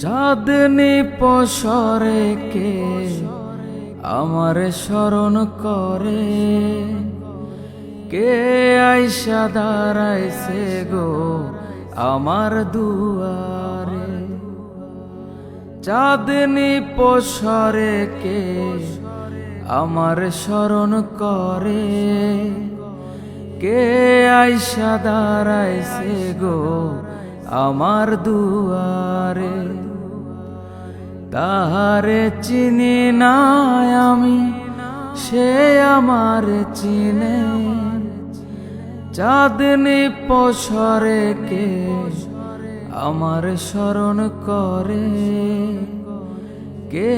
চাঁদনি পসরে কে আমার স্মরণ করে, কে আইসা দাঁড়াইছে গো আমার দুয়ারে। চাঁদনি পসরে কে আমার স্মরণ করে, কে আইসা দাঁড়াইছে গো আমার দুয়ারে। তাহারে চিনি না আমি, সে আমার চিনে। চাঁদনি পসরে কে আমার স্মরণ করে, কে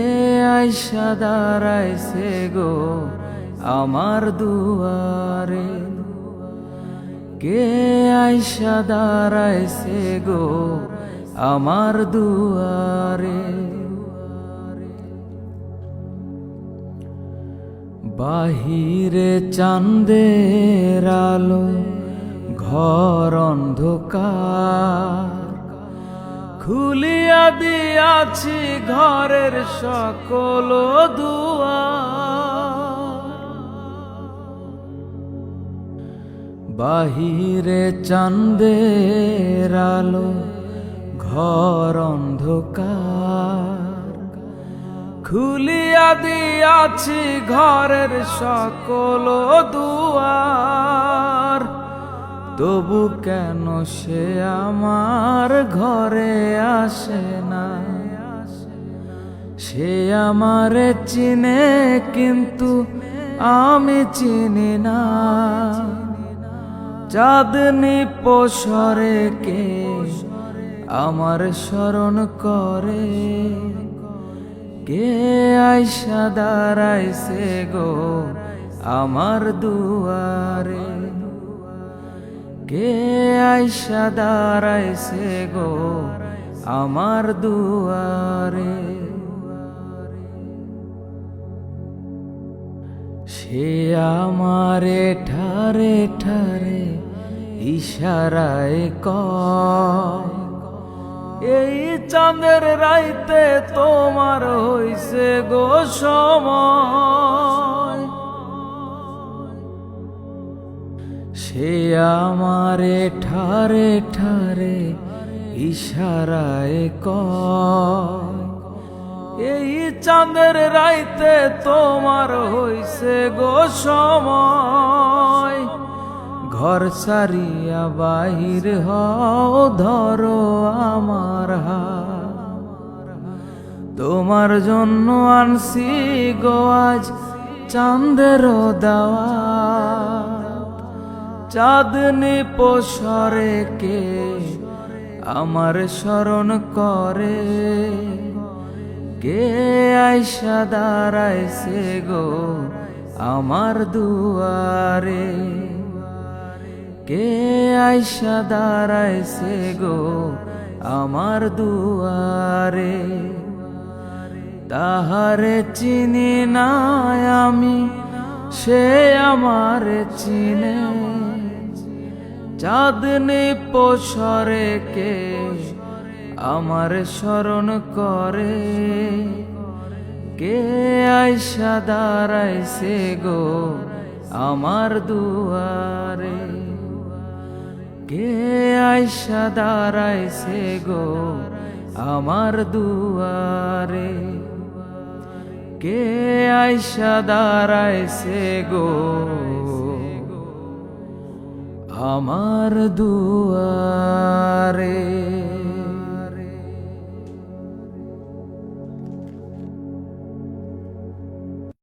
আইসা দাঁড়াইছে গো আমার দুয়ারে। কে আইসা দাঁড়াইছে গো আমার দুয়ারে। বাহিরে চাঁদের আলো, ঘর অন্ধকার, খুলিয়া দিয়াছি ঘরের সকল দুয়ার। বাহিরে চাঁদের আলো, ঘর অন্ধকার, খুলিয়া দিয়াছি ঘরের সকল দুয়ার। তবু কেন সে আমার ঘরে আসে না? সে আমারে চিনে কিন্তু আমি চিনি না। চাঁদনি পসরে কে আমার স্মরণ করে, কে আইসা দাঁড়াইছে গো আমার দুয়ারে। কে আইসা দাঁড়াইছে গো আমার দুয়ারে। সে আমারে ঠারে ঠারে ইশারায় কয়, এই চাঁদের রাইতে তোমার হইছে গো সময়। সে আমারে ঠারে ঠারে ইশারায় কয়, এই চাঁদের রাইতে তোমার হইছে গো সময়। ঘর সারিয়া বাহির হও, ধরো আমার হাত। তোমার জন্য আনছি গো আজ চাঁদের দাওয়াত। চাঁদনি পসরে কে আমার স্মরণ করে, কে আইসা দাঁড়াইছে গো আমার দুয়ারে। কে আইসা দাঁড়াইছে গো আমার দুয়ারে। তাহারে চিনি না আমি, সে আমার চিনে। চাঁদনি পসরে কে আমার স্মরণ করে, কে আইসা দাঁড়াইছে গো আমার দুয়ারে। কে আইসা দাঁড়াইছে গো আমার দুয়ারে। কে আইসা দাঁড়াইছে গো আমার দুয়ারে।